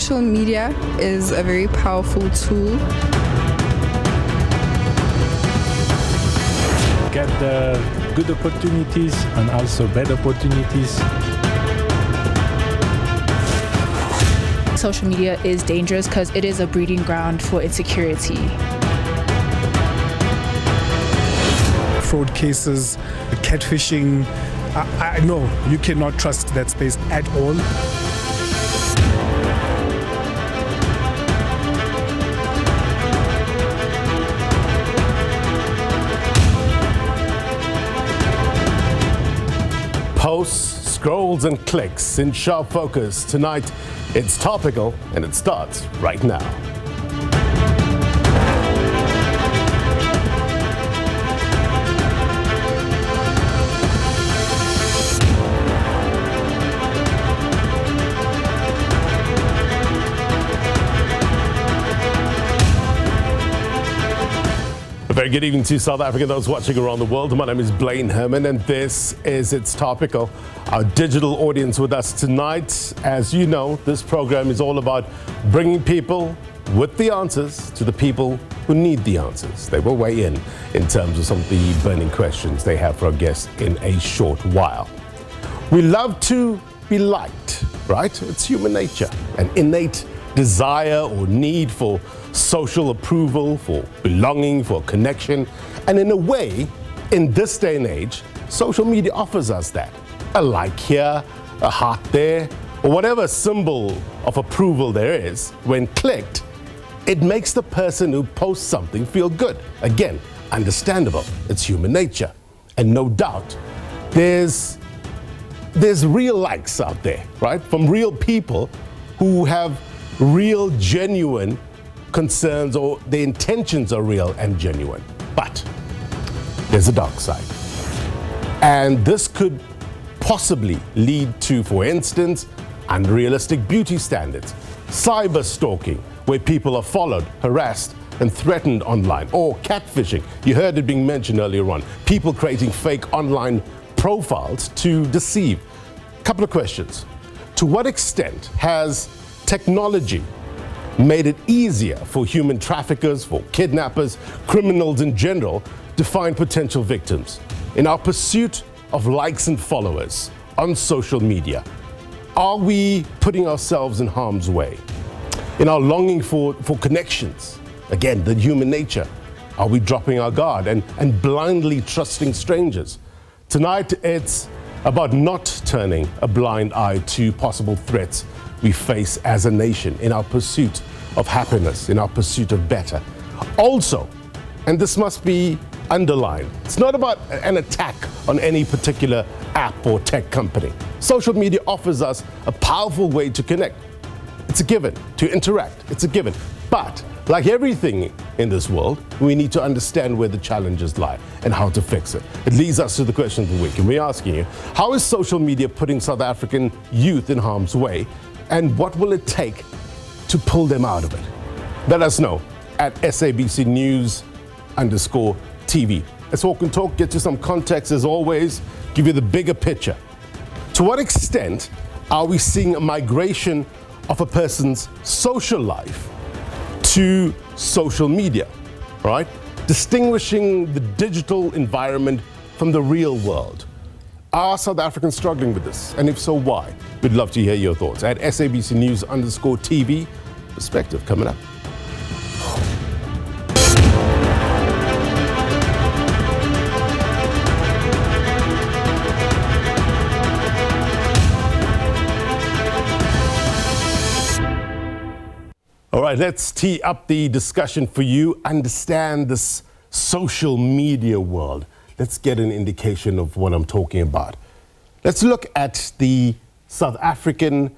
Social media is a very powerful tool. Get the good opportunities and also bad opportunities. Social media is dangerous because it is a breeding ground for insecurity. Fraud cases, catfishing. I know you cannot trust that space at all. Posts, scrolls and clicks in sharp focus. Tonight, it's topical and it starts right now. A very good evening to South Africa, those watching around the world. My name is Blaine Herman and this is It's Topical, our digital audience with us tonight. As you know, this program is all about bringing people with the answers to the people who need the answers. They will weigh in terms of some of the burning questions they have for our guests in a short while. We love to be liked, right? It's human nature, an innate desire or need for social approval, for belonging, for connection. And in a way, in this day and age, social media offers us that. A like here, a heart there, or whatever symbol of approval there is, when clicked, it makes the person who posts something feel good. Again, understandable. It's human nature. And no doubt, there's real likes out there, right? From real people who have real, genuine concerns, or the intentions are real and genuine. But there's a dark side. And this could possibly lead to, for instance, unrealistic beauty standards, cyberstalking, where people are followed, harassed, and threatened online, or catfishing. You heard it being mentioned earlier on, people creating fake online profiles to deceive. Couple of questions. To what extent has technology made it easier for human traffickers, for kidnappers, criminals in general, to find potential victims? In our pursuit of likes and followers on social media, are we putting ourselves in harm's way? In our longing for connections, again, the human nature, are we dropping our guard and blindly trusting strangers? Tonight, it's about not turning a blind eye to possible threats we face as a nation in our pursuit of happiness, in our pursuit of better. Also, and this must be underlined, it's not about an attack on any particular app or tech company. Social media offers us a powerful way to connect. It's a given. To interact, it's a given. But like everything in this world, we need to understand where the challenges lie and how to fix it. It leads us to the question of the week. And we're asking you, how is social media putting South African youth in harm's way? And what will it take to pull them out of it? Let us know at SABC News_TV. Let's walk and talk, get you some context as always, give you the bigger picture. To what extent are we seeing a migration of a person's social life to social media, right? Distinguishing the digital environment from the real world. Are South Africans struggling with this? And if so, why? We'd love to hear your thoughts at SABC News_TV. Perspective coming up. All right, let's tee up the discussion for you. Understand this social media world. Let's get an indication of what I'm talking about. Let's look at the South African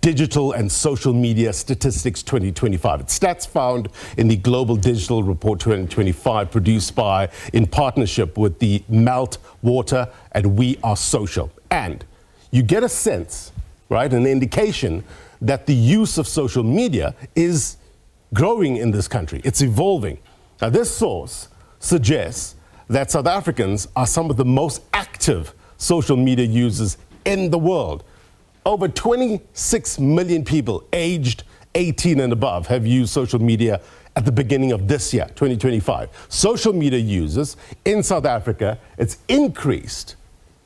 Digital and Social Media Statistics 2025. It's stats found in the Global Digital Report 2025, produced in partnership with the Melt Water and We Are Social. And you get a sense, right, an indication that the use of social media is growing in this country. It's evolving. Now, this source suggests that South Africans are some of the most active social media users in the world. over 26 million people aged 18 and above have used social media at the beginning of this year, 2025. Social media users in South Africa, it's increased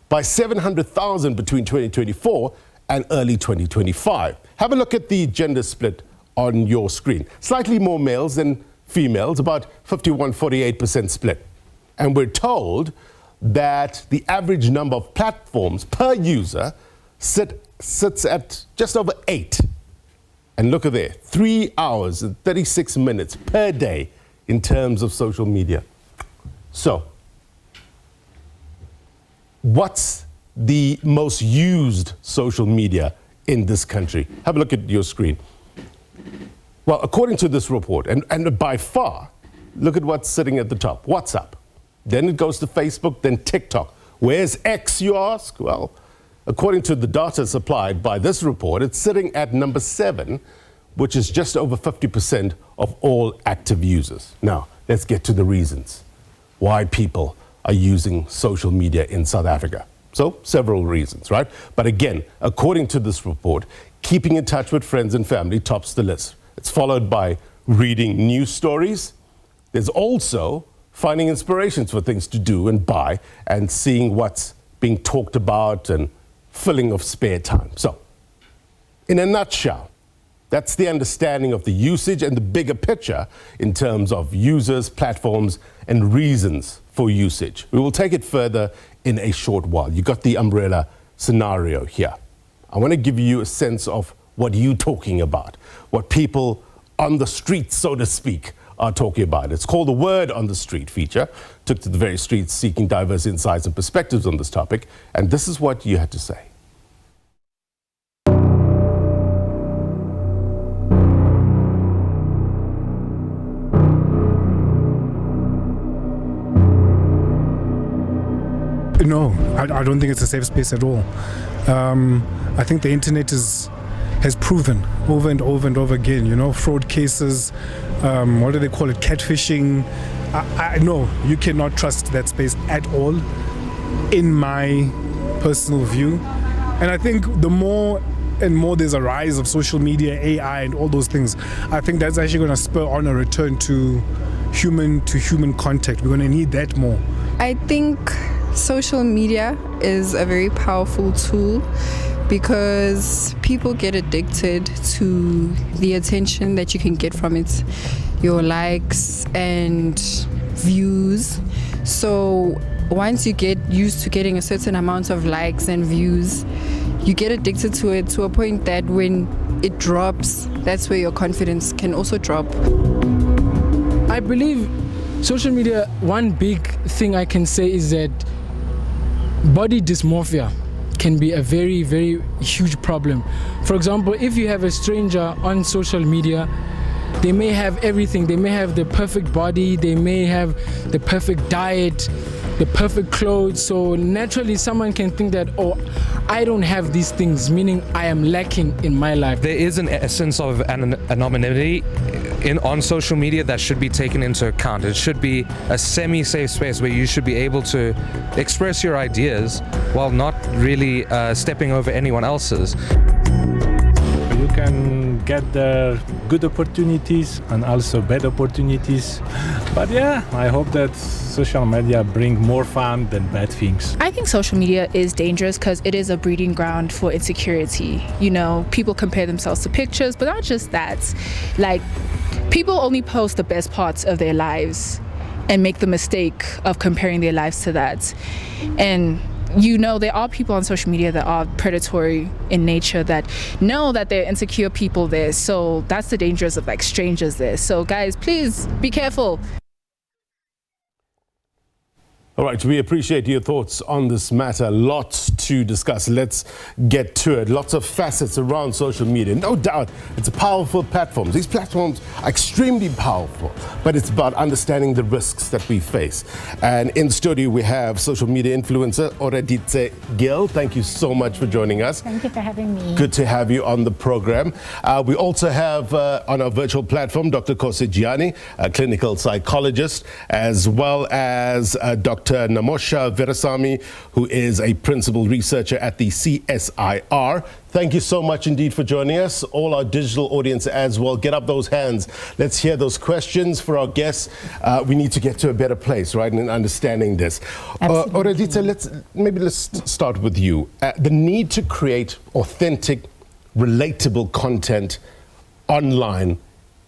by 700,000 between 2024 and early 2025. Have a look at the gender split on your screen. Slightly more males than females, about 51-48% split. And we're told that the average number of platforms per user sits at just over 8. And look at there, 3 hours and 36 minutes per day in terms of social media. So, what's the most used social media in this country? Have a look at your screen. Well, according to this report, and by far, look at what's sitting at the top, WhatsApp. Then it goes to Facebook, then TikTok. Where's X, you ask? Well, according to the data supplied by this report, it's sitting at number 7, which is just over 50% of all active users. Now, let's get to the reasons why people are using social media in South Africa. So, several reasons, right? But again, according to this report, keeping in touch with friends and family tops the list. It's followed by reading news stories. There's also finding inspirations for things to do and buy and seeing what's being talked about and filling of spare time. So, in a nutshell, that's the understanding of the usage and the bigger picture in terms of users, platforms, and reasons for usage. We will take it further in a short while. You got the umbrella scenario here. I want to give you a sense of what you're talking about, what people on the street, so to speak, are talking about. It's called the Word on the Street feature. Took to the very streets seeking diverse insights and perspectives on this topic, and this is what you had to say. No, I don't think it's a safe space at all. I think the internet has proven over and over and over again, fraud cases, what do they call it, catfishing. I know you cannot trust that space at all, in my personal view. And I think the more and more there's a rise of social media, AI, and all those things, I think that's actually going to spur on a return to human contact. We're going to need that more. I think social media is a very powerful tool because people get addicted to the attention that you can get from it, your likes and views. So once you get used to getting a certain amount of likes and views, you get addicted to it to a point that when it drops, that's where your confidence can also drop. I believe social media, one big thing I can say is that body dysmorphia can be a very, very huge problem. For example, if you have a stranger on social media, they may have everything. They may have the perfect body, they may have the perfect diet, the perfect clothes. So naturally someone can think that, oh, I don't have these things, meaning I am lacking in my life. There is an essence of anonymity on social media that should be taken into account. It should be a semi-safe space where you should be able to express your ideas while not really stepping over anyone else's. You can get there good opportunities and also bad opportunities. But yeah, I hope that social media bring more fun than bad things. I think social media is dangerous because it is a breeding ground for insecurity. People compare themselves to pictures, but not just that. Like, people only post the best parts of their lives and make the mistake of comparing their lives to that. And there are people on social media that are predatory in nature that know that there are insecure people there. So that's the dangers of strangers there. So guys, please be careful. All right, we appreciate your thoughts on this matter. Lots to discuss. Let's get to it. Lots of facets around social media. No doubt, it's a powerful platform. These platforms are extremely powerful, but it's about understanding the risks that we face. And in studio, we have social media influencer Oreditse Gill. Thank you so much for joining us. Thank you for having me. Good to have you on the program. We also have on our virtual platform, Dr. Kose Gianni, a clinical psychologist, as well as Dr. Dr. Namosha Veerasamy, who is a principal researcher at the CSIR. Thank you so much indeed for joining us. All our digital audience as well, get up those hands. Let's hear those questions for our guests. We need to get to a better place, right, in understanding this. Oredita, let's start with you. The need to create authentic, relatable content online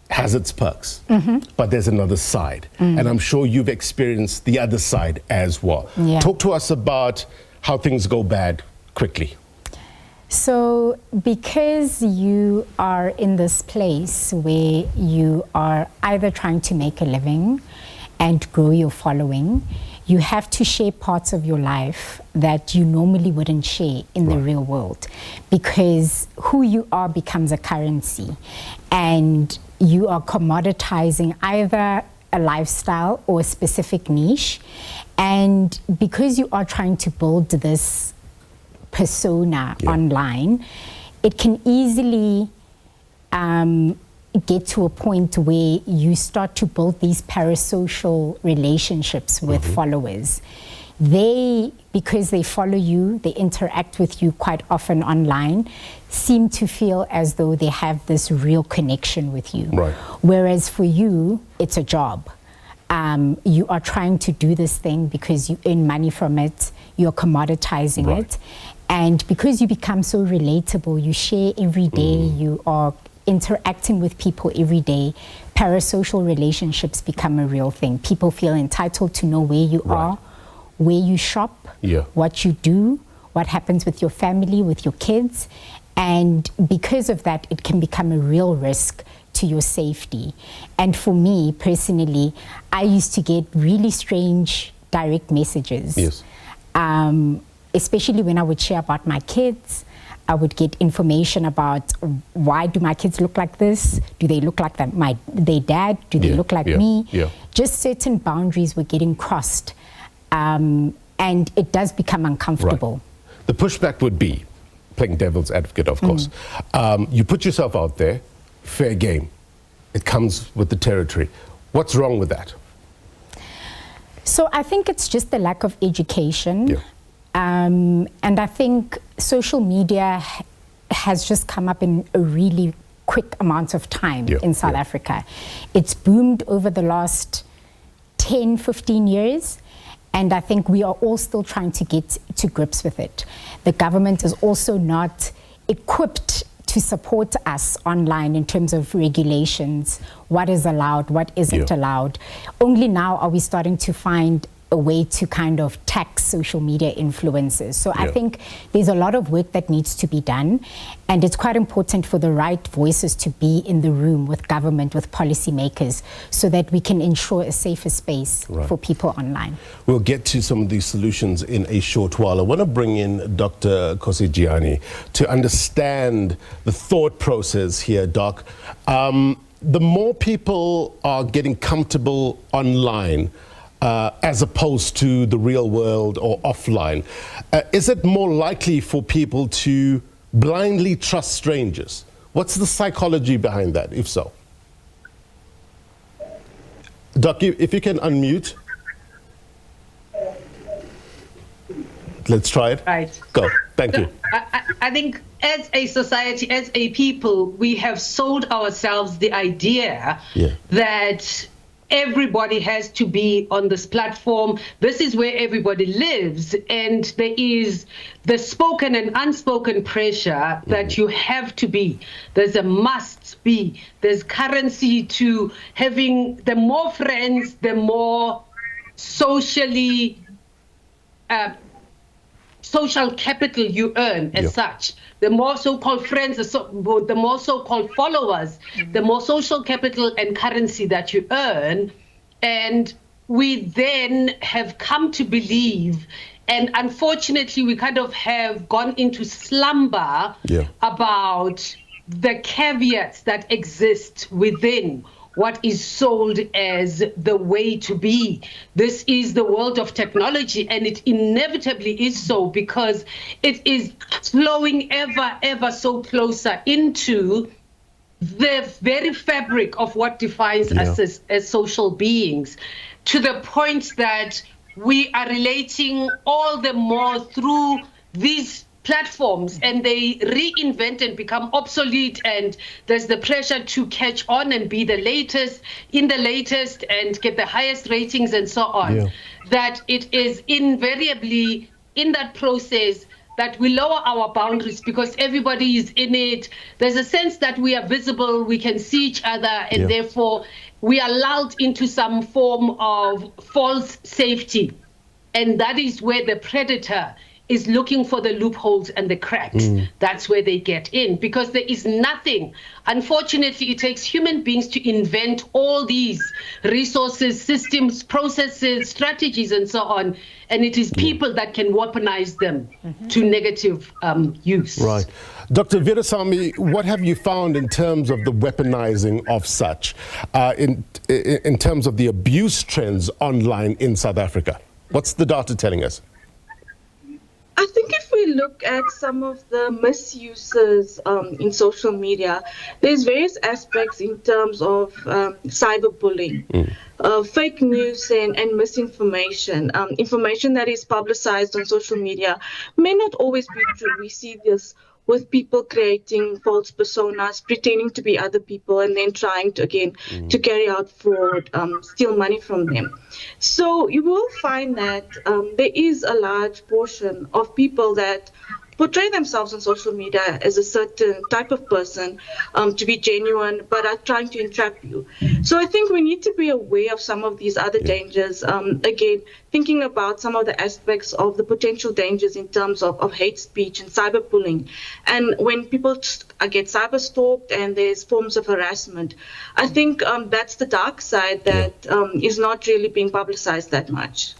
has its perks, but there's another side. And I'm sure you've experienced the other side as well. Yeah. Talk to us about how things go bad quickly. So because you are in this place where you are either trying to make a living and grow your following, you have to share parts of your life that you normally wouldn't share in the real world, because who you are becomes a currency, and you are commoditizing either a lifestyle or a specific niche. And because you are trying to build this persona online, it can easily get to a point where you start to build these parasocial relationships with followers. Because they follow you, they interact with you quite often online, seem to feel as though they have this real connection with you. Right. Whereas for you, it's a job. You are trying to do this thing because you earn money from it, you're commoditizing it. And because you become so relatable, you share every day, you are interacting with people every day, parasocial relationships become a real thing. People feel entitled to know where you are, where you shop, what you do, what happens with your family, with your kids. And because of that, it can become a real risk to your safety. And for me personally, I used to get really strange direct messages. Yes. Especially when I would share about my kids. I would get information about why do my kids look like this? Do they look like their dad? Do they look like me? Just certain boundaries were getting crossed. And it does become uncomfortable. The pushback would be, playing devil's advocate, of course, you put yourself out there, fair game. It comes with the territory. What's wrong with that? So I think it's just the lack of education. And I think social media has just come up in a really quick amount of time in South Africa. It's boomed over the last 10, 15 years. And I think we are all still trying to get to grips with it. The government is also not equipped to support us online in terms of regulations, what is allowed, what isn't allowed. Only now are we starting to find a way to kind of tax social media influencers. So I think there's a lot of work that needs to be done, and it's quite important for the right voices to be in the room with government, with policymakers, so that we can ensure a safer space for people online. We'll get to some of these solutions in a short while. I want to bring in Dr. Kosigiani to understand the thought process here, Doc. The more people are getting comfortable online, as opposed to the real world or offline, is it more likely for people to blindly trust strangers? What's the psychology behind that, if so? Doc, if you can unmute. Let's try it. Right. Go. Thank you. I think as a society, as a people, we have sold ourselves the idea that everybody has to be on this platform. This is where everybody lives. And there is the spoken and unspoken pressure that you have to be. There's a must be. There's currency to having the more friends, the more socially social capital you earn as such. The more so-called friends, the more so-called followers, the more social capital and currency that you earn. And we then have come to believe, and unfortunately we kind of have gone into slumber about the caveats that exist within what is sold as the way to be. This is the world of technology, and it inevitably is so because it is flowing ever so closer into the very fabric of what defines us as social beings, to the point that we are relating all the more through these platforms, and they reinvent and become obsolete, and there's the pressure to catch on and be the latest and get the highest ratings and so on, that it is invariably in that process that we lower our boundaries because everybody is in it. There's a sense that we are visible, we can see each other, and therefore we are lulled into some form of false safety. And that is where the predator is looking for the loopholes and the cracks. That's where they get in, because there is nothing. Unfortunately, it takes human beings to invent all these resources, systems, processes, strategies, and so on. And it is people that can weaponize them to negative use. Right. Dr. Virasamy, what have you found in terms of the weaponizing of such, in terms of the abuse trends online in South Africa? What's the data telling us? I think if we look at some of the misuses in social media, there's various aspects in terms of cyberbullying, fake news and misinformation. Information that is publicized on social media may not always be true. We see this with people creating false personas, pretending to be other people, and then trying to, again, to carry out fraud, steal money from them. So you will find that there is a large portion of people that portray themselves on social media as a certain type of person, to be genuine, but are trying to entrap you. So I think we need to be aware of some of these other dangers. Again, thinking about some of the aspects of the potential dangers in terms of hate speech and cyberbullying. And when people get cyber stalked and there's forms of harassment, I think that's the dark side that is not really being publicized that much.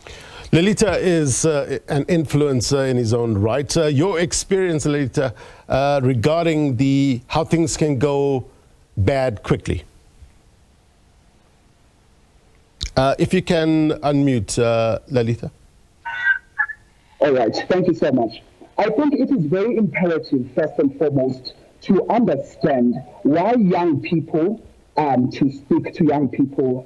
Lelita is an influencer in his own right. Your experience, Lelita, regarding how things can go bad quickly. If you can unmute, Lelita. All right, thank you so much. I think it is very imperative, first and foremost, to understand why young people, to speak to young people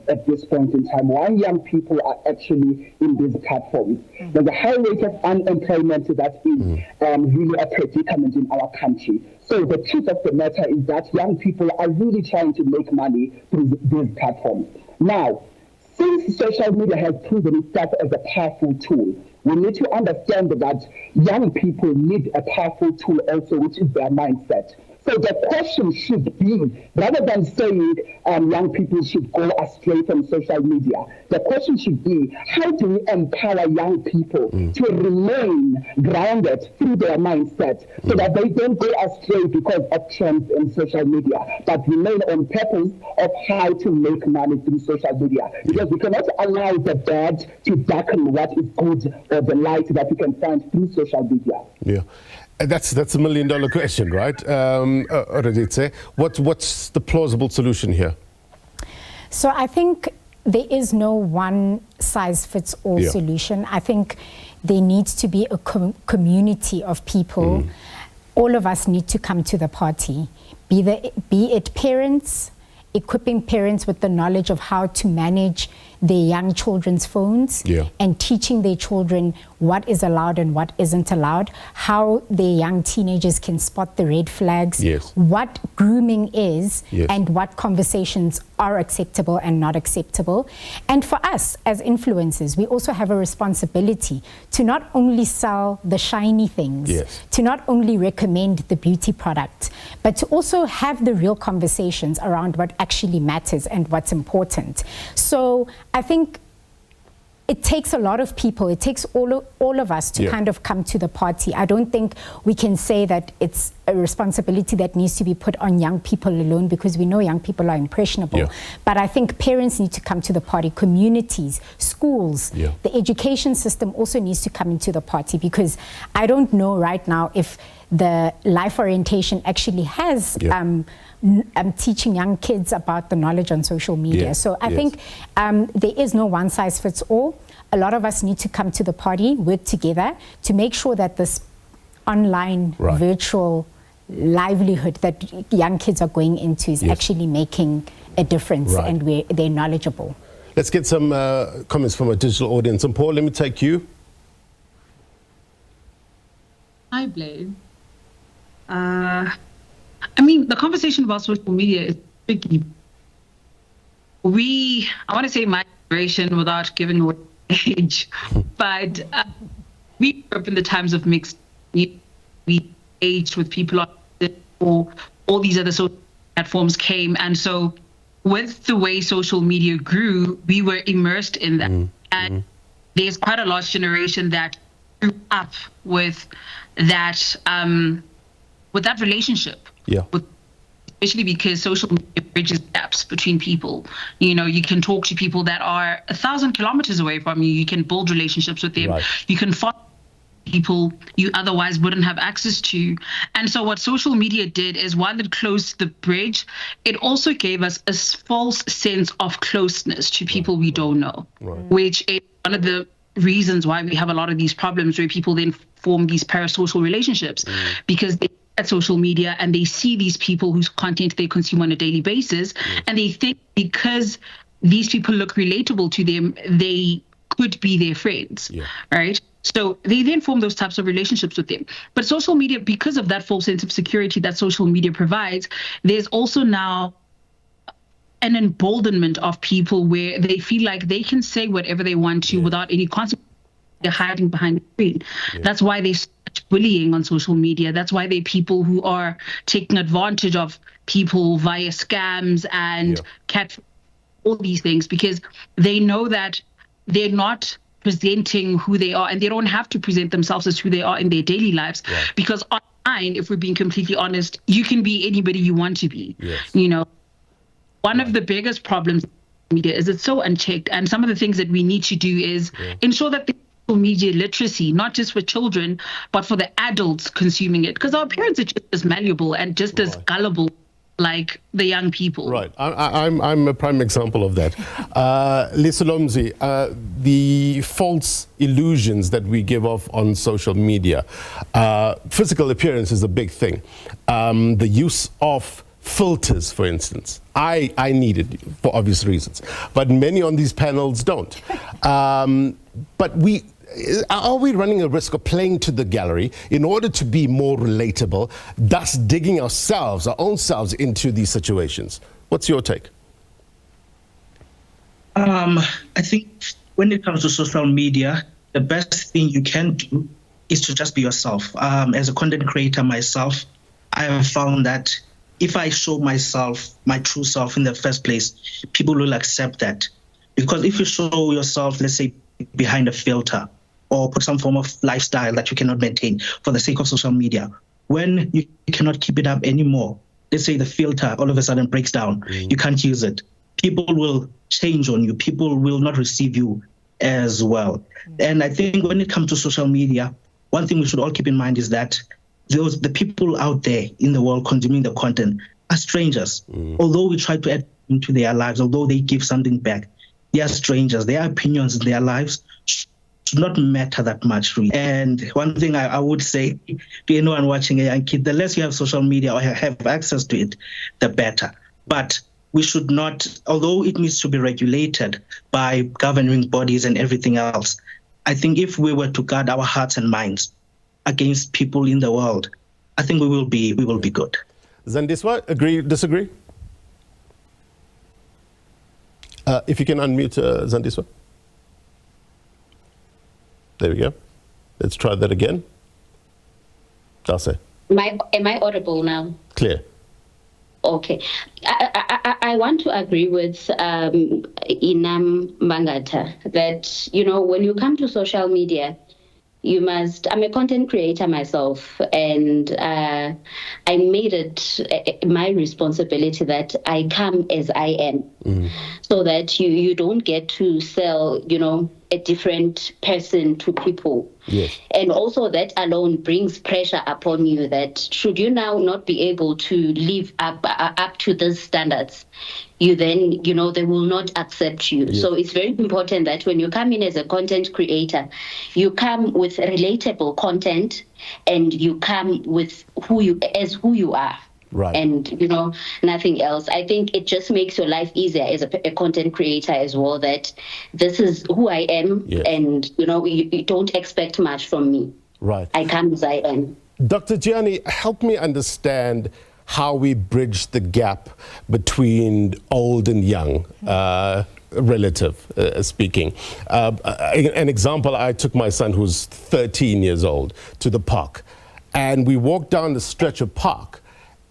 at this point in time, why young people are actually in these platforms. There's a high rate of unemployment that is really a predicament in our country. So the truth of the matter is that young people are really trying to make money through these platforms. Now, since social media has proven itself as a powerful tool, we need to understand that young people need a powerful tool also, which is their mindset. So the question should be, rather than saying young people should go astray from social media, the question should be, how do we empower young people to remain grounded through their mindset so that they don't go astray because of trends in social media, but remain on purpose of how to make money through social media? Because we cannot allow the bad to darken what is good or the light that we can find through social media. Yeah. That's $1 million question, right? What's the plausible solution here? So I think there is no one size fits all solution. I think there needs to be a community of people. All of us need to come to the party, be it parents, equipping parents with the knowledge of how to manage their young children's phones and teaching their children what is allowed and what isn't allowed, how their young teenagers can spot the red flags, what grooming is, and what conversations are acceptable and not acceptable. And for us as influencers, we also have a responsibility to not only sell the shiny things, to not only recommend the beauty product, but to also have the real conversations around what actually matters and what's important. So I think it takes a lot of people, it takes all of us to kind of come to the party. I don't think we can say that it's a responsibility that needs to be put on young people alone, because we know young people are impressionable. But I think parents need to come to the party, communities, schools, the education system also needs to come into the party, because I don't know right now if the life orientation actually has teaching young kids about the knowledge on social media. So I think there is no one size fits all. A lot of us need to come to the party, work together to make sure that this online virtual livelihood that young kids are going into is actually making a difference and they're knowledgeable. Let's get some comments from a digital audience. And Paul, let me take you. Hi, Blaine. The conversation about social media is tricky. I want to say my generation without giving away age, but we grew up in the times of mixed. We aged with people on all these other social platforms came, and so with the way social media grew, we were immersed in that. And there's quite a large generation that grew up with that relationship. Yeah. Especially because social media bridges gaps between people. You can talk to people that are 1,000 kilometers away from you. You can build relationships with them. Right. You can follow people you otherwise wouldn't have access to. And so what social media did is, while it closed the bridge, it also gave us a false sense of closeness to people we don't know, which is one of the reasons why we have a lot of these problems where people then form these parasocial relationships, because they at social media and they see these people whose content they consume on a daily basis, and they think because these people look relatable to them, they could be their friends, right? So they then form those types of relationships with them. But social media, because of that false sense of security that social media provides, there's also now an emboldenment of people where they feel like they can say whatever they want to without any consequence. They're hiding behind the screen. That's why there's such bullying on social media. That's why there are people who are taking advantage of people via scams and all these things, because they know that they're not presenting who they are, and they don't have to present themselves as who they are in their daily lives, because online, if we're being completely honest, you can be anybody you want to be. One of the biggest problems with media is it's so unchecked, and some of the things that we need to do is ensure that the media literacy, not just for children, but for the adults consuming it, because our parents are just as malleable and just as gullible like the young people. Right. I'm a prime example of that. Lisolomzi, the false illusions that we give off on social media. Physical appearance is a big thing. The use of filters, for instance. I need it for obvious reasons, but many on these panels don't. But are we running a risk of playing to the gallery in order to be more relatable, thus digging our own selves into these situations? What's your take? I think when it comes to social media, the best thing you can do is to just be yourself. As a content creator myself, I have found that if I show myself, my true self in the first place, people will accept that. Because if you show yourself, let's say, behind a filter, or put some form of lifestyle that you cannot maintain for the sake of social media, when you cannot keep it up anymore, let's say the filter all of a sudden breaks down, you can't use it, people will change on you, people will not receive you as well. And I think when it comes to social media, one thing we should all keep in mind is that the people out there in the world consuming the content are strangers. Although we try to add into their lives, although they give something back, they are strangers. Their opinions in their lives should not matter that much, really. And one thing I would say to anyone watching a young kid, the less you have social media or have access to it, the better. But we should not, although it needs to be regulated by governing bodies and everything else, I think if we were to guard our hearts and minds against people in the world, I think we will be good. Zandiswa, agree, disagree? If you can unmute Zandiswa. There we go. Let's try that again. Dase. Am I audible now? Clear. Okay. I want to agree with Inam Mangata that, when you come to social media, I'm a content creator myself, and I made it my responsibility that I come as I am, so that you don't get to sell, a different person to people. Yes. And also that alone brings pressure upon you that should you now not be able to live up to those standards, you then, they will not accept you. Yes. So it's very important that when you come in as a content creator, you come with relatable content and you come with who you are. Right. And, nothing else. I think it just makes your life easier as a content creator as well, that this is who I am. Yes. And, you don't expect much from me. Right. I come as I am. Dr. Gianni, help me understand how we bridge the gap between old and young, speaking. An example, I took my son, who's 13 years old, to the park. And we walked down the stretch of park,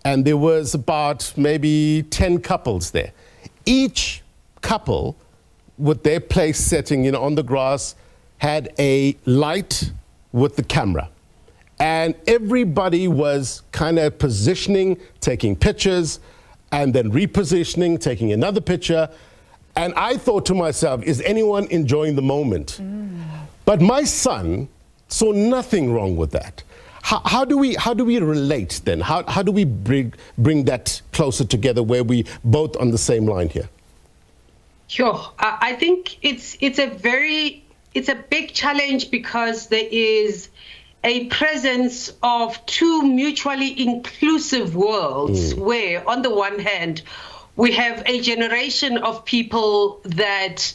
and there was about maybe 10 couples there. Each couple, with their place setting on the grass, had a light with the camera. And everybody was kind of positioning, taking pictures, and then repositioning, taking another picture. And I thought to myself, is anyone enjoying the moment? But my son saw nothing wrong with that. How do we relate then? How do we bring that closer together where we both on the same line here? Sure. I think it's a big challenge because there is a presence of two mutually inclusive worlds where, on the one hand, we have a generation of people that,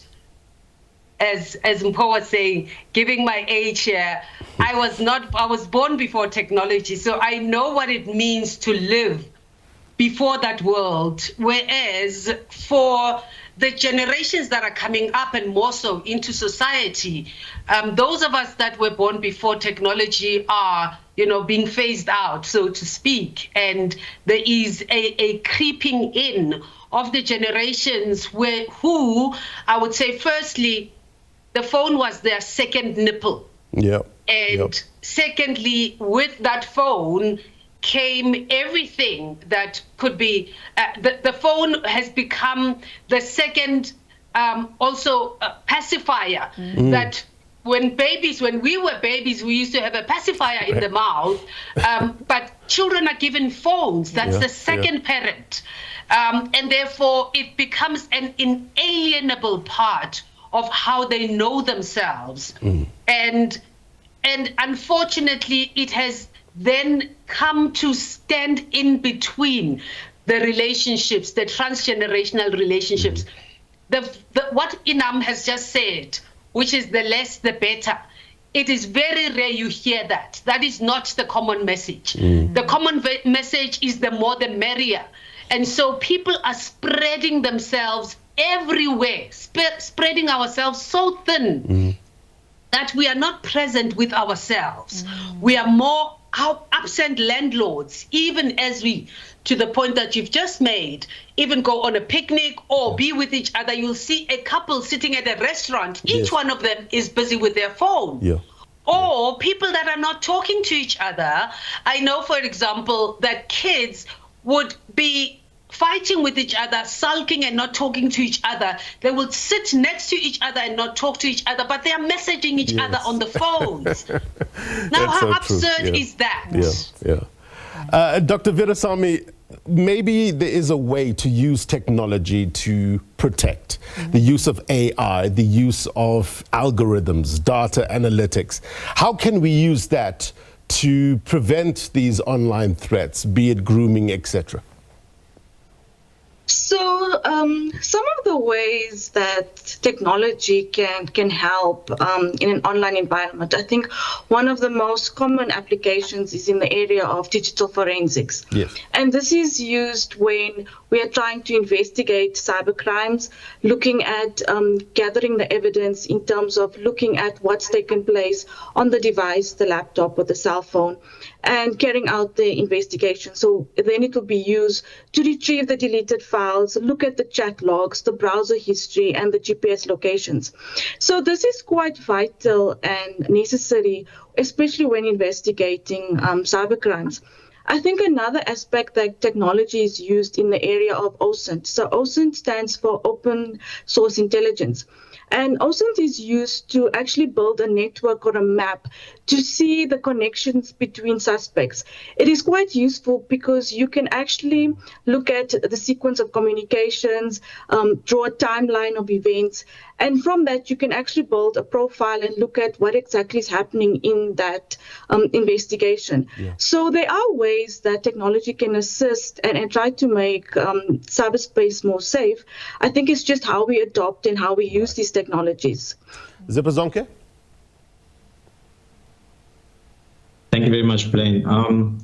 as Mpo was saying, giving my age here, I was born before technology, so I know what it means to live before that world. Whereas for the generations that are coming up and more so into society, those of us that were born before technology are, being phased out, so to speak. And there is a creeping in of the generations who I would say, firstly, the phone was their second nipple. Yep. And secondly, with that phone came everything that could be, the phone has become the second pacifier. That when we were babies, we used to have a pacifier in the mouth, but children are given phones. That's the second parent. And therefore, it becomes an inalienable part of how they know themselves. And unfortunately, it has then come to stand in between the relationships, the transgenerational relationships. What Inam has just said, which is the less the better, it is very rare you hear that. That is not the common message. The common message is the more the merrier. And so people are spreading themselves everywhere, spreading ourselves so thin that we are not present with ourselves. We are more absent landlords, even as we, to the point that you've just made, even go on a picnic or be with each other. You'll see a couple sitting at a restaurant. Each one of them is busy with their phone. Or people that are not talking to each other. I know, for example, that kids would be fighting with each other, sulking and not talking to each other. They will sit next to each other and not talk to each other, but they are messaging each other on the phones. Now, how absurd is that? Dr. Virasamy, maybe there is a way to use technology to protect. The use of AI, the use of algorithms, data analytics. How can we use that to prevent these online threats, be it grooming, etc.? So some of the ways that technology can help in an online environment, I think one of the most common applications is in the area of digital forensics. And this is used when we are trying to investigate cybercrimes, looking at gathering the evidence in terms of looking at what's taken place on the device, the laptop or the cell phone, and carrying out the investigation. So then it will be used to retrieve the deleted files, look at the chat logs, the browser history, and the GPS locations. So this is quite vital and necessary, especially when investigating cybercrimes. I think another aspect that technology is used in the area of OSINT. So OSINT stands for Open Source Intelligence. And OSINT is used to actually build a network or a map to see the connections between suspects. It is quite useful because you can actually look at the sequence of communications, draw a timeline of events, and from that you can actually build a profile and look at what exactly is happening in that investigation. Yeah. So there are ways that technology can assist and try to make cyberspace more safe. I think it's just how we adopt and how we use these technologies. Zipazonke? Thank you very much, Blaine.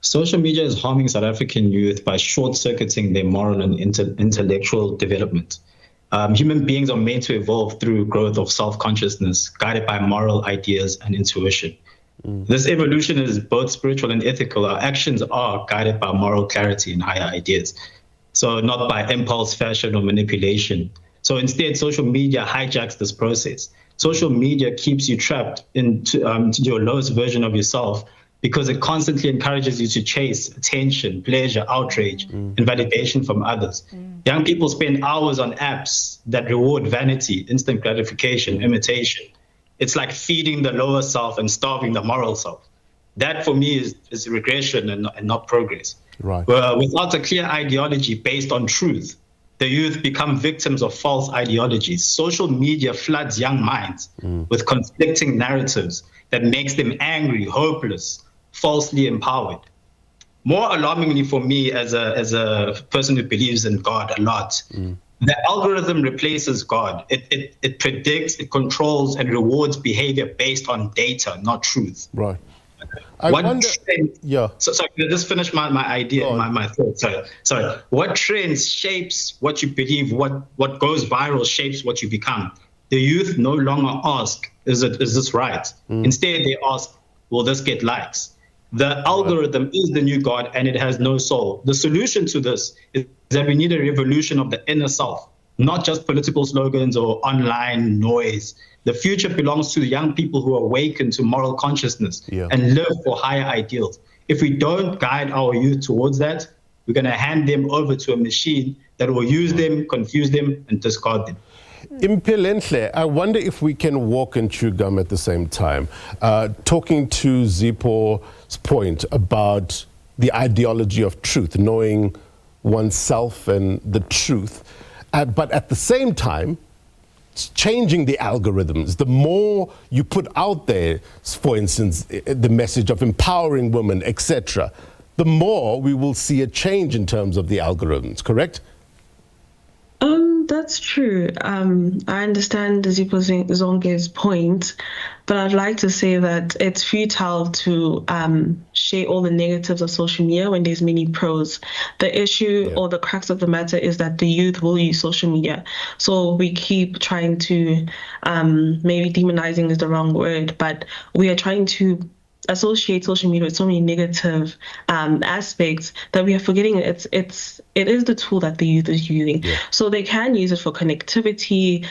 Social media is harming South African youth by short-circuiting their moral and intellectual development. Human beings are meant to evolve through growth of self-consciousness, guided by moral ideas and intuition. This evolution is both spiritual and ethical. Our actions are guided by moral clarity and higher ideas, so not by impulse, fashion, or manipulation. So instead, social media hijacks this process. Social media keeps you trapped into your lowest version of yourself because it constantly encourages you to chase attention, pleasure, outrage, and validation from others. Young people spend hours on apps that reward vanity, instant gratification, imitation. It's like feeding the lower self and starving the moral self. That, for me, is regression and not progress. Right. Without a clear ideology based on truth, the youth become victims of false ideologies. Social media floods young minds with conflicting narratives that makes them angry, hopeless, falsely empowered. More alarmingly for me, as a person who believes in God a lot, the algorithm replaces God. It predicts, it controls, and rewards behavior based on data, not truth. Right. Sorry, just finish my idea, my thought. Sorry. What trends shapes what you believe, what goes viral shapes what you become. The youth no longer ask, is this right? Instead, they ask, will this get likes? The algorithm is the new God and it has no soul. The solution to this is that we need a revolution of the inner self, not just political slogans or online noise. The future belongs to the young people who awaken to moral consciousness and live for higher ideals. If we don't guide our youth towards that, we're going to hand them over to a machine that will use them, confuse them, and discard them. Impelenhle, I wonder if we can walk and chew gum at the same time. Talking to Zipo's point about the ideology of truth, knowing oneself and the truth, but at the same time, changing the algorithms. The more you put out there, for instance, the message of empowering women, etc., the more we will see a change in terms of the algorithms, That's true. I understand Zipazonke's point, but I'd like to say that it's futile to share all the negatives of social media when there's many pros. The issue or the crux of the matter is that the youth will use social media. So we keep trying to, maybe demonizing is the wrong word, but we are trying to associate social media with so many negative aspects that we are forgetting it is the tool that the youth is using. So they can use it for connectivity.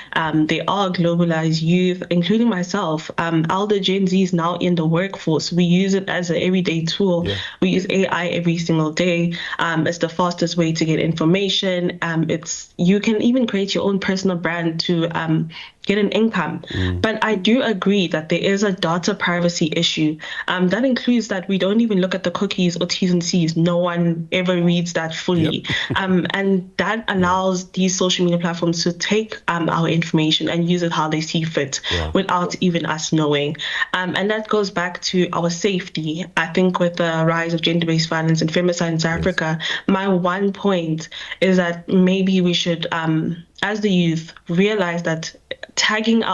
They are globalized youth, including myself. Elder Gen Z is now in the workforce. We use it as an everyday tool. We use AI every single day. It's the fastest way to get information. You can even create your own personal brand to get an income. But I do agree that there is a data privacy issue. That includes that we don't even look at the cookies or T's and C's. No one ever reads that fully. And that allows these social media platforms to take our information and use it how they see fit without even us knowing. And that goes back to our safety. I think with the rise of gender-based violence and femicide in South Africa, my one point is that maybe we should, as the youth, realize that tagging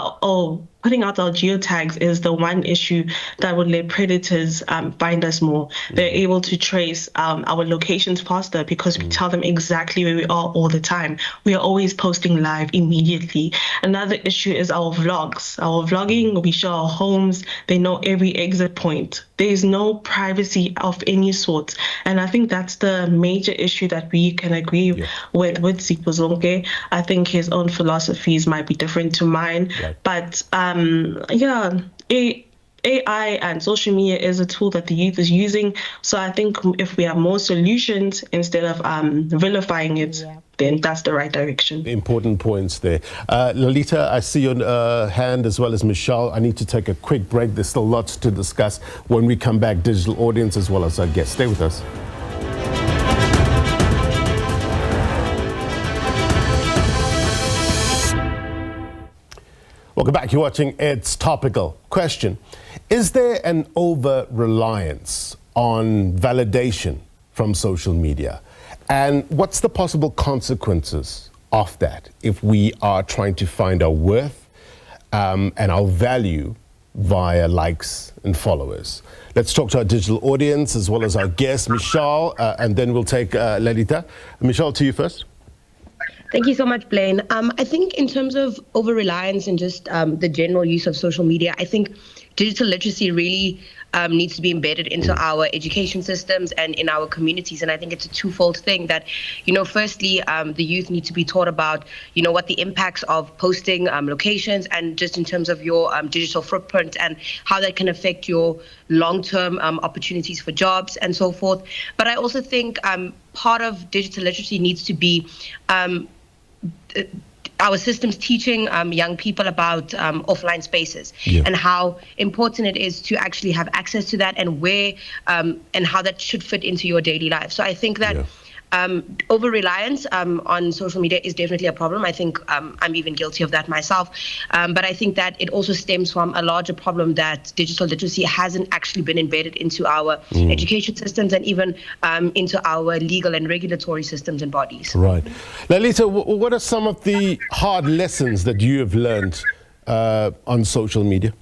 putting out our geotags is the one issue that would let predators find us more. They're able to trace our locations faster because we tell them exactly where we are all the time. We are always posting live immediately. Another issue is our vlogs. Our vlogging, we show our homes. They know every exit point. There is no privacy of any sort. And I think that's the major issue that we can agree with Zipazonke. I think his own philosophies might be different to mine. But AI and social media is a tool that the youth is using. So I think if we have more solutions instead of vilifying it, then that's the right direction. Important points there. Lolita, I see your hand as well as Michelle. I need to take a quick break. There's still lots to discuss. When we come back, digital audience as well as our guests. Stay with us. Welcome back. You're watching It's Topical. Question: is there an over-reliance on validation from social media? And what's the possible consequences of that if we are trying to find our worth and our value via likes and followers? Let's talk to our digital audience as well as our guest, Michelle, and then we'll take Lolita. Michelle, to you first. Thank you so much, Blaine. I think in terms of over-reliance and just the general use of social media, I think digital literacy really needs to be embedded into our education systems and in our communities. And I think it's a twofold thing that, firstly, the youth need to be taught about, what the impacts of posting locations and just in terms of your digital footprint and how that can affect your long-term opportunities for jobs and so forth. But I also think part of digital literacy needs to be our systems teaching young people about offline spaces and how important it is to actually have access to that and where and how that should fit into your daily life. So I think that over-reliance on social media is definitely a problem. I think I'm even guilty of that myself. But I think that it also stems from a larger problem that digital literacy hasn't actually been embedded into our education systems and even into our legal and regulatory systems and bodies. Right. Lolita, what are some of the hard lessons that you have learned on social media?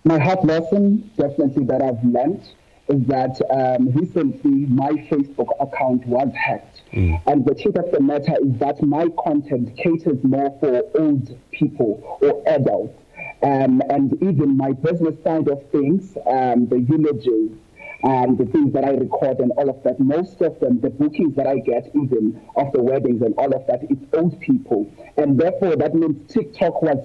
My hard lesson, definitely, that I've learned is that recently my Facebook account was hacked. And the truth of the matter is that my content caters more for old people or adults. And even my business side of things, the eulogies, the things that I record and all of that, most of them, the bookings that I get even of the weddings and all of that, it's old people. And therefore that means TikTok was,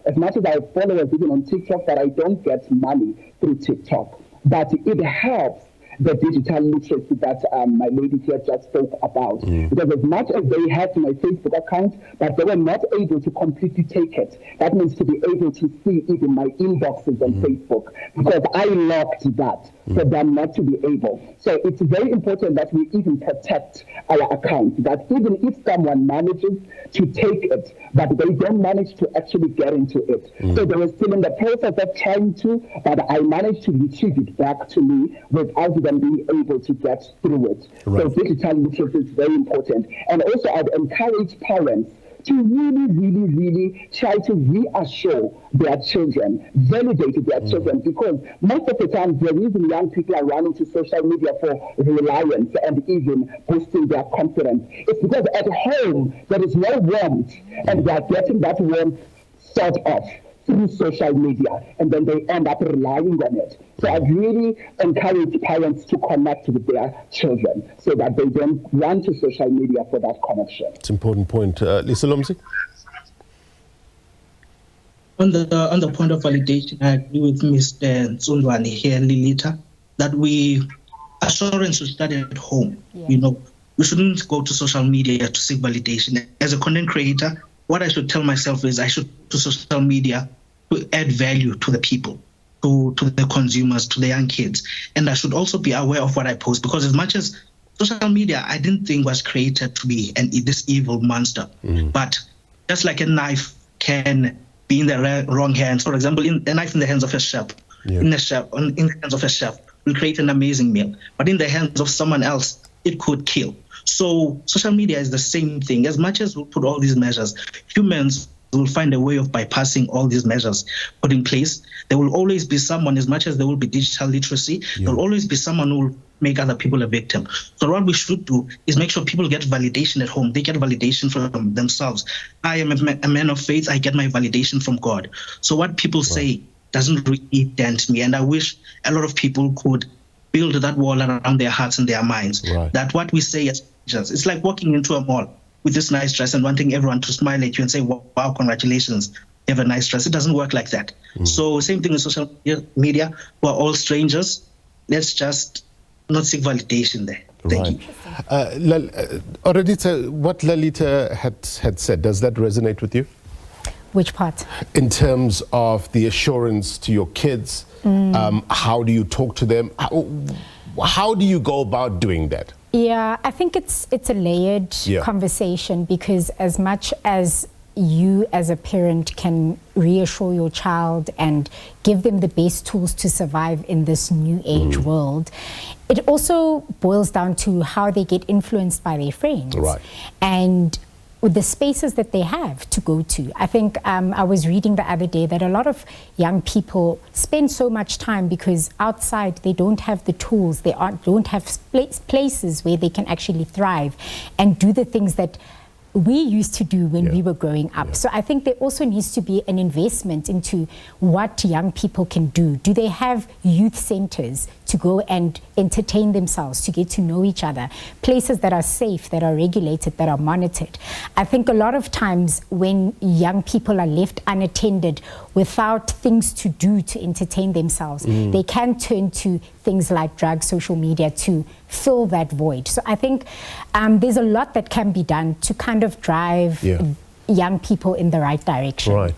as much as I have followers even on TikTok, that I don't get money through TikTok. But it helps the digital literacy that my lady here just spoke about. Because as much as they had my Facebook account, but they were not able to completely take it. That means to be able to see even my inboxes on Facebook, because I locked that for them not to be able. So it's very important that we even protect our account, that even if someone manages to take it, but they don't manage to actually get into it. So they were still in the process of trying to, but I managed to retrieve it back to me without them being able to get through it. So digital literacy is very important. And also I'd encourage parents to really try to reassure their children, validate their children, because most of the time the reason young people are running to social media for reliance and even boosting their confidence is because at home there is no warmth and they are getting that warmth sort of through social media, and then they end up relying on it. So I really encourage parents to connect with their children so that they don't run to social media for that connection. It's an important point. Lisa Lomzi? On the point of validation, I agree with Mr. Nzundwani here, Lilita, that assurance should start at home. We shouldn't go to social media to seek validation. As a content creator, what I should tell myself is I should go to social media to add value to the people, to the consumers, to the young kids. And I should also be aware of what I post, because as much as social media I didn't think was created to be this evil monster, but just like a knife can be in the wrong hands, for example, a knife in the hands of a chef, in the hands of a chef will create an amazing meal, but in the hands of someone else, it could kill. So social media is the same thing. As much as we put all these measures, humans will find a way of bypassing all these measures put in place. There will always be someone, as much as there will be digital literacy, there will always be someone who will make other people a victim. So what we should do is make sure people get validation at home. They get validation from themselves. I am a man of faith. I get my validation from God. So what people say doesn't really dent me. And I wish a lot of people could build that wall around their hearts and their minds. That what we say as it's like walking into a mall with this nice dress and wanting everyone to smile at you and say, wow, congratulations, you have a nice dress. It doesn't work like that. So same thing with social media. We're all strangers. Let's just not seek validation there. Thank you. Oraditsa, what Lalita had said, does that resonate with you? Which part? In terms of the assurance to your kids, how do you talk to them? How do you go about doing that? Yeah, I think it's a layered conversation, because as much as you as a parent can reassure your child and give them the best tools to survive in this new age world, it also boils down to how they get influenced by their friends. Right. And with the spaces that they have to go to. I think I was reading the other day that a lot of young people spend so much time because outside they don't have the tools, they don't have places where they can actually thrive and do the things that we used to do when we were growing up. So I think there also needs to be an investment into what young people can do. Do they have youth centers to go and entertain themselves, to get to know each other, places that are safe, that are regulated, that are monitored? I think a lot of times when young people are left unattended without things to do to entertain themselves, they can turn to things like drugs, social media to fill that void. So I think there's a lot that can be done to kind of drive young people in the right direction. Right.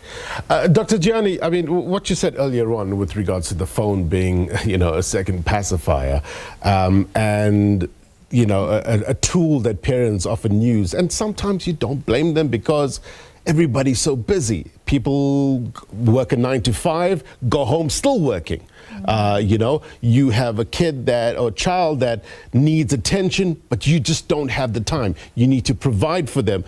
Dr. Gianni, I mean, what you said earlier on with regards to the phone being, a second pacifier, and a tool that parents often use, and sometimes you don't blame them because everybody's so busy. People work a 9 to 5, go home still working. You have a kid or child that needs attention, but you just don't have the time. You need to provide for them.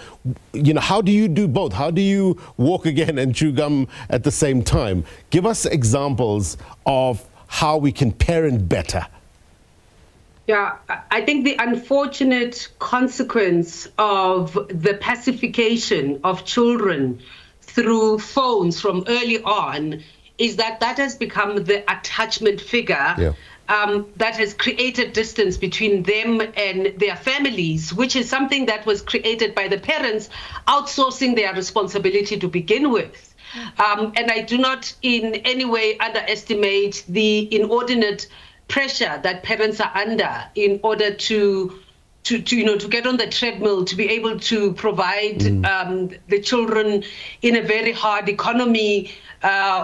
How do you do both? How do you walk again and chew gum at the same time? Give us examples of how we can parent better. Yeah, I think the unfortunate consequence of the pacification of children through phones from early on is that has become the attachment figure that has created distance between them and their families, which is something that was created by the parents outsourcing their responsibility to begin with. And I do not in any way underestimate the inordinate pressure that parents are under in order to get on the treadmill, to be able to provide the children in a very hard economy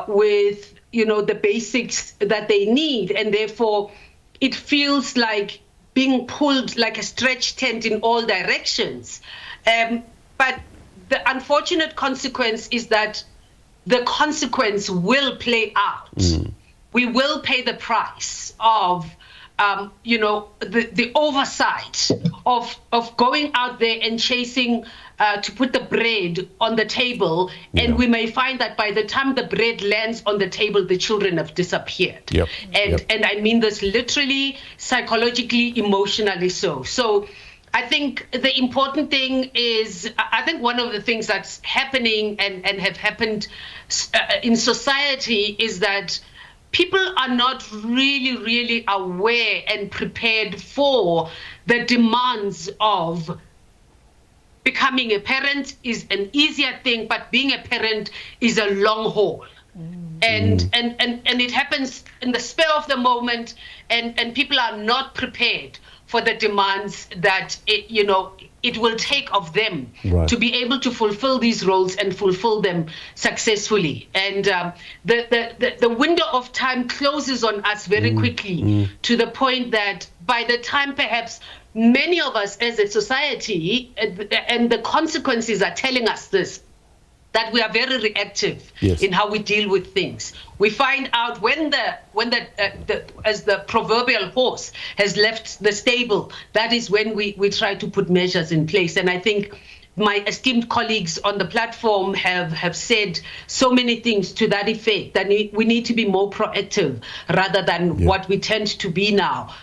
with the basics that they need, and therefore it feels like being pulled like a stretch tent in all directions. But the unfortunate consequence is that the consequence will play out. We will pay the price of the oversight of going out there and chasing to put the bread on the table, and we may find that by the time the bread lands on the table, the children have disappeared. And I mean this literally, psychologically, emotionally so. So I think the important thing is, I think one of the things that's happening and have happened in society is that people are not really aware and prepared for the demands of becoming a parent. Is an easier thing, but being a parent is a long haul. And it happens in the spur of the moment, and people are not prepared for the demands that it will take of them to be able to fulfill these roles and fulfill them successfully. And the window of time closes on us very quickly, to the point that by the time perhaps many of us as a society, and the consequences are telling us this, that we are very reactive in how we deal with things. We find out when as the proverbial horse has left the stable, that is when we try to put measures in place. And I think my esteemed colleagues on the platform have said so many things to that effect, that we need to be more proactive rather than what we tend to be now,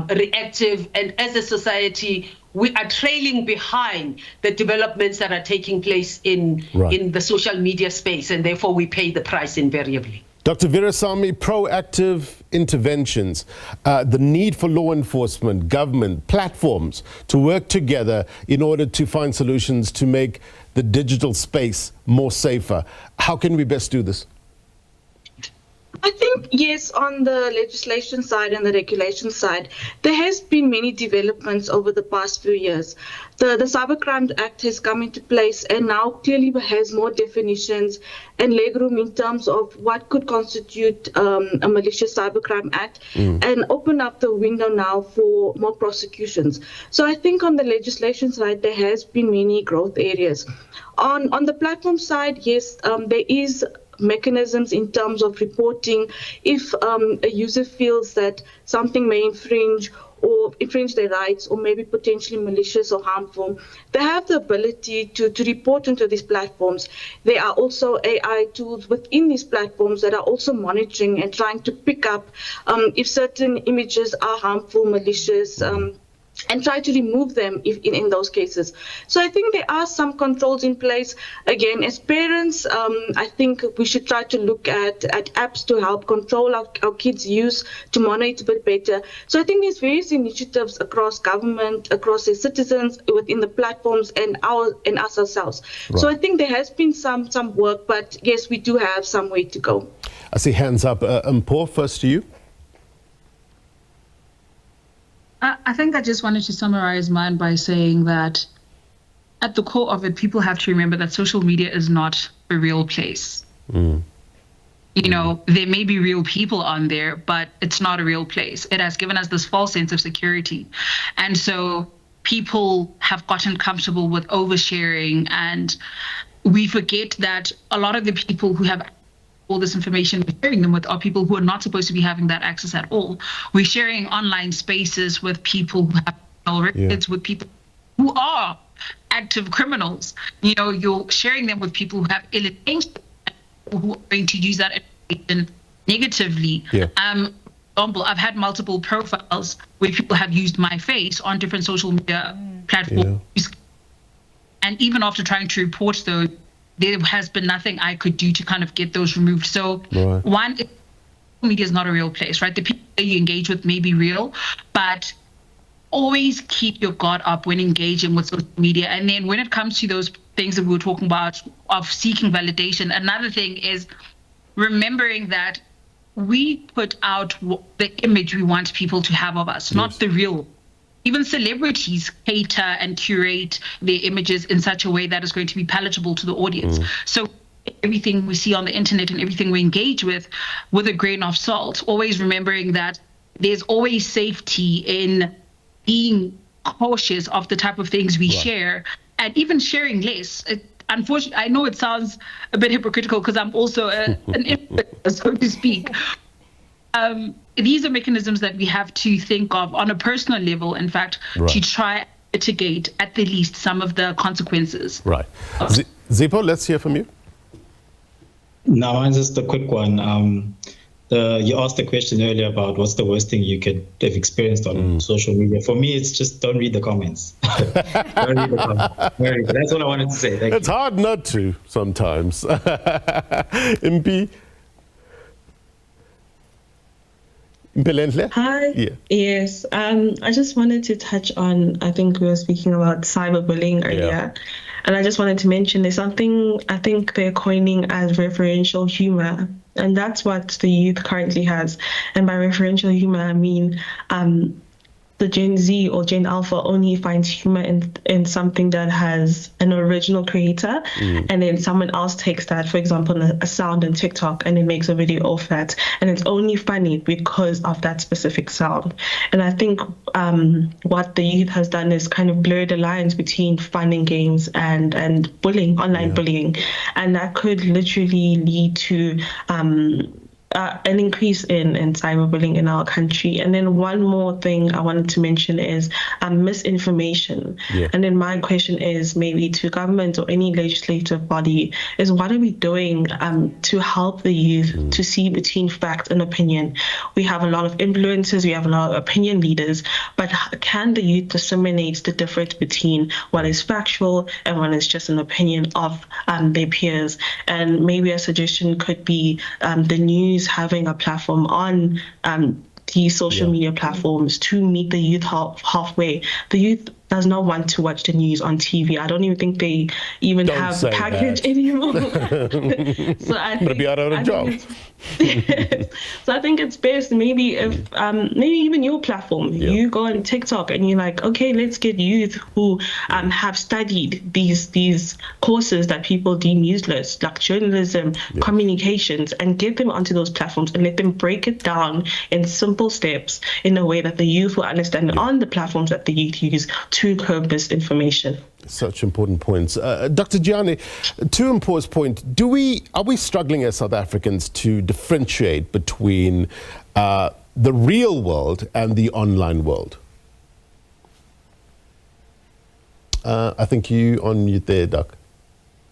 reactive. And as a society, we are trailing behind the developments that are taking place in the social media space, and therefore we pay the price invariably. Dr. Virasamy, proactive interventions, the need for law enforcement, government, platforms to work together in order to find solutions to make the digital space more safer. How can we best do this? I think, yes, on the legislation side and the regulation side, there has been many developments over the past few years. The Cybercrime Act has come into place and now clearly has more definitions and legroom in terms of what could constitute a malicious cybercrime act and open up the window now for more prosecutions. So I think on the legislation side, there has been many growth areas. On the platform side, yes, there is mechanisms in terms of reporting if a user feels that something may infringe their rights or maybe potentially malicious or harmful. They have the ability to report into these platforms. There are also AI tools within these platforms that are also monitoring and trying to pick up if certain images are harmful, malicious, and try to remove them if in those cases. So I think there are some controls in place. Again, as parents, I think we should try to look at apps to help control our kids' use, to monitor a bit better. So I think there's various initiatives across government, across the citizens, within the platforms and us ourselves. Right. So I think there has been some work, but yes, we do have some way to go. I see hands up. Paul, first to you. I think I just wanted to summarize mine by saying that at the core of it, people have to remember that social media is not a real place. You know, there may be real people on there, but it's not a real place. It has given us this false sense of security. And so people have gotten comfortable with oversharing, and we forget that a lot of the people who have all this information we're sharing them with are people who are not supposed to be having that access at all. We're sharing online spaces with people who have criminal records, with people who are active criminals. You know, you're sharing them with people who have ill intentions, who are going to use that information negatively. For example, I've had multiple profiles where people have used my face on different social media platforms. And even after trying to report those, there has been nothing I could do to kind of get those removed. So one, social media is not a real place, right? The people that you engage with may be real, but always keep your guard up when engaging with social media. And then when it comes to those things that we were talking about of seeking validation, another thing is remembering that we put out the image we want people to have of us, not the real. Even celebrities cater and curate their images in such a way that is going to be palatable to the audience. So everything we see on the internet and everything we engage with a grain of salt, always remembering that there's always safety in being cautious of the type of things we share, and even sharing less. Unfortunately, I know it sounds a bit hypocritical because I'm also an influencer, so to speak. These are mechanisms that we have to think of on a personal level, in fact, to try and mitigate at the least some of the consequences. Right. Zippo, let's hear from you. No, mine's just a quick one. You asked the question earlier about what's the worst thing you could have experienced on social media. For me, it's just don't read the comments. Don't read the comments. That's what I wanted to say. It's hard not to sometimes. MP? Hi. Yes. I just wanted to touch on, I think we were speaking about cyberbullying earlier. And I just wanted to mention there's something I think they're coining as referential humor. And that's what the youth currently has. And by referential humor, I mean the Gen Z or Gen Alpha only finds humor in something that has an original creator, and then someone else takes that, for example, a sound in TikTok, and it makes a video of that, and it's only funny because of that specific sound. And I think what the youth has done is kind of blur the lines between fun and games and bullying, online bullying, and that could literally lead to an increase in cyberbullying in our country. And then one more thing I wanted to mention is misinformation. And then my question is maybe to government or any legislative body is what are we doing to help the youth to see between fact and opinion? We have a lot of influencers, we have a lot of opinion leaders, but can the youth disseminate the difference between what is factual and what is just an opinion of their peers? And maybe a suggestion could be the news having a platform on these social media platforms to meet the youth halfway. The youth does not want to watch the news on TV. I don't even think they even have a package anymore. So I think be out of a job. So I think it's best maybe if maybe even your platform, you go on TikTok and you're like, okay, let's get youth who have studied these courses that people deem useless, like journalism, communications, and get them onto those platforms and let them break it down in simple steps in a way that the youth will understand on the platforms that the youth use to curb misinformation. Such important points. Dr. Gianni, to Mpo's point, are we struggling as South Africans to differentiate between the real world and the online world? I think you on mute there, Doc.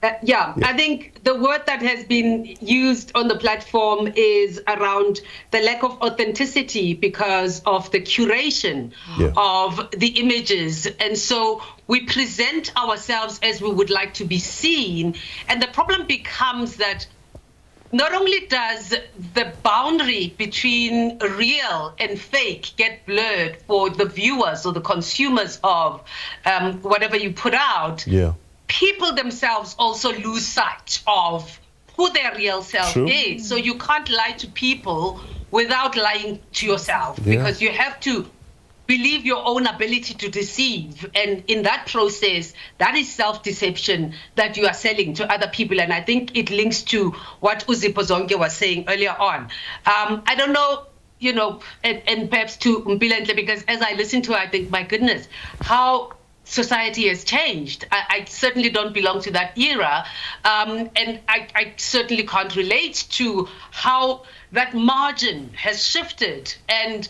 I think the word that has been used on the platform is around the lack of authenticity because of the curation of the images. And so we present ourselves as we would like to be seen. And the problem becomes that not only does the boundary between real and fake get blurred for the viewers or the consumers of whatever you put out, people themselves also lose sight of who their real self is. So you can't lie to people without lying to yourself, because you have to believe your own ability to deceive. And in that process, that is self-deception that you are selling to other people. And I think it links to what Uzipho Zonke was saying earlier on. I don't know, and perhaps to Mpilenhle, because as I listen to her, I think, my goodness, how society has changed. I certainly don't belong to that era, and I certainly can't relate to how that margin has shifted. And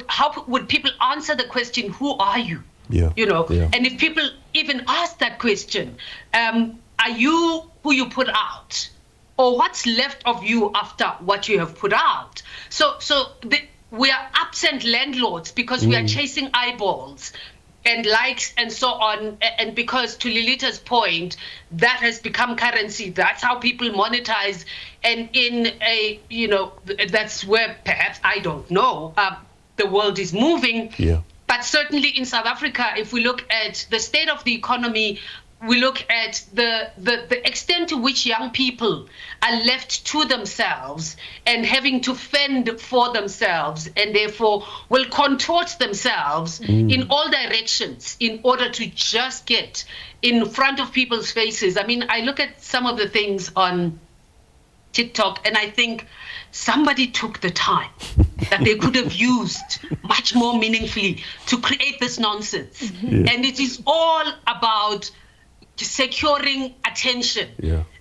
how would people answer the question, who are you? And if people even ask that question, are you who you put out, or what's left of you after what you have put out? We are absent landlords because we are chasing eyeballs and likes and so on. And because, to Lilita's point, that has become currency. That's how people monetize. And that's where perhaps, I don't know, the world is moving. But certainly in South Africa, if we look at the state of the economy, we look at the extent to which young people are left to themselves and having to fend for themselves, and therefore will contort themselves in all directions in order to just get in front of people's faces. I mean, I look at some of the things on TikTok and I think somebody took the time that they could have used much more meaningfully to create this nonsense. And it is all about securing attention.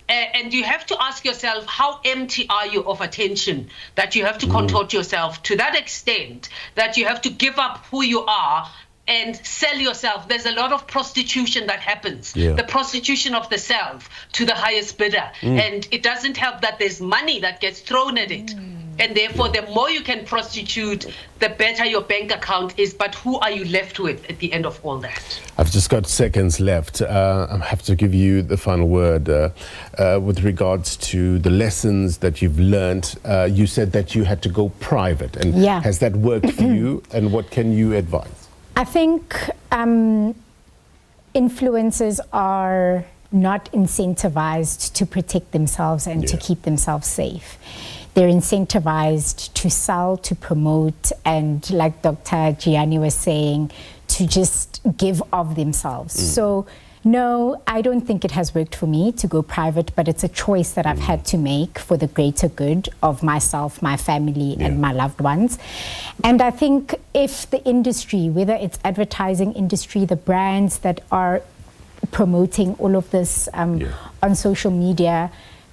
And you have to ask yourself, how empty are you of attention that you have to contort yourself to that extent that you have to give up who you are and sell yourself? There's a lot of prostitution that happens, the prostitution of the self to the highest bidder. And it doesn't help that there's money that gets thrown at it. And therefore, the more you can prostitute, the better your bank account is. But who are you left with at the end of all that? I've just got seconds left. I have to give you the final word with regards to the lessons that you've learned. You said that you had to go private. And has that worked for you? And what can you advise? I think influencers are not incentivized to protect themselves and to keep themselves safe. They're incentivized to sell, to promote, and like Dr. Gianni was saying, to just give of themselves. So no, I don't think it has worked for me to go private, but it's a choice that I've had to make for the greater good of myself, my family, and my loved ones. And I think if the industry, whether it's advertising industry, the brands that are promoting all of this on social media,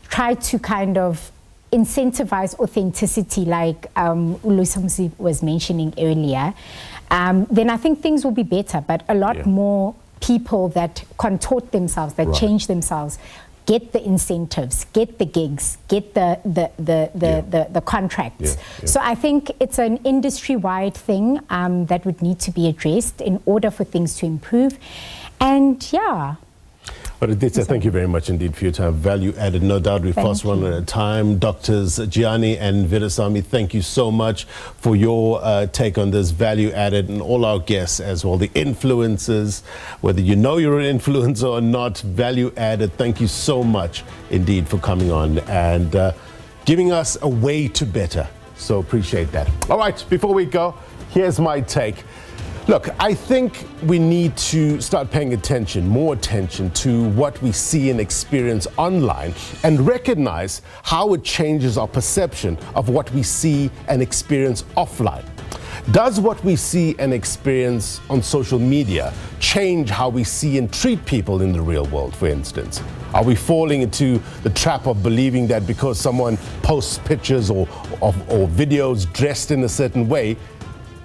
try to kind of incentivize authenticity, like Ulusamsi was mentioning earlier, then I think things will be better. But a lot more people that contort themselves, that change themselves, get the incentives, get the gigs, get the contracts. So I think it's an industry-wide thing that would need to be addressed in order for things to improve. And But Aditya, thank you very much indeed for your time. Value added, no doubt. We've fast run out of time. Doctors Gianni and Virasamy, thank you so much for your take on this value added, and all our guests as well, the influencers, whether you know you're an influencer or not, value added. Thank you so much indeed for coming on and giving us a way to better. So appreciate that. All right, before we go, here's my take. Look, I think we need to start paying more attention to what we see and experience online and recognize how it changes our perception of what we see and experience offline. Does what we see and experience on social media change how we see and treat people in the real world, for instance? Are we falling into the trap of believing that because someone posts pictures or videos dressed in a certain way,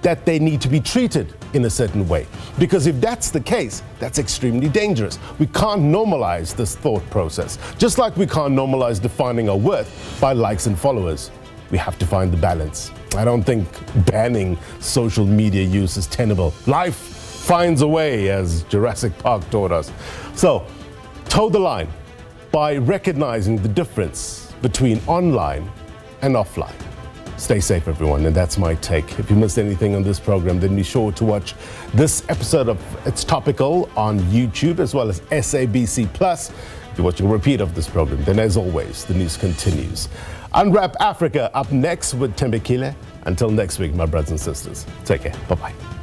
that they need to be treated in a certain way? Because if that's the case, that's extremely dangerous. We can't normalize this thought process. Just like we can't normalize defining our worth by likes and followers. We have to find the balance. I don't think banning social media use is tenable. Life finds a way, as Jurassic Park taught us. So, toe the line by recognizing the difference between online and offline. Stay safe, everyone, and that's my take. If you missed anything on this program, then be sure to watch this episode of It's Topical on YouTube, as well as SABC+. If you're watching a repeat of this program, then as always, the news continues. Unwrap Africa up next with Tembekile. Until next week, my brothers and sisters, take care. Bye-bye.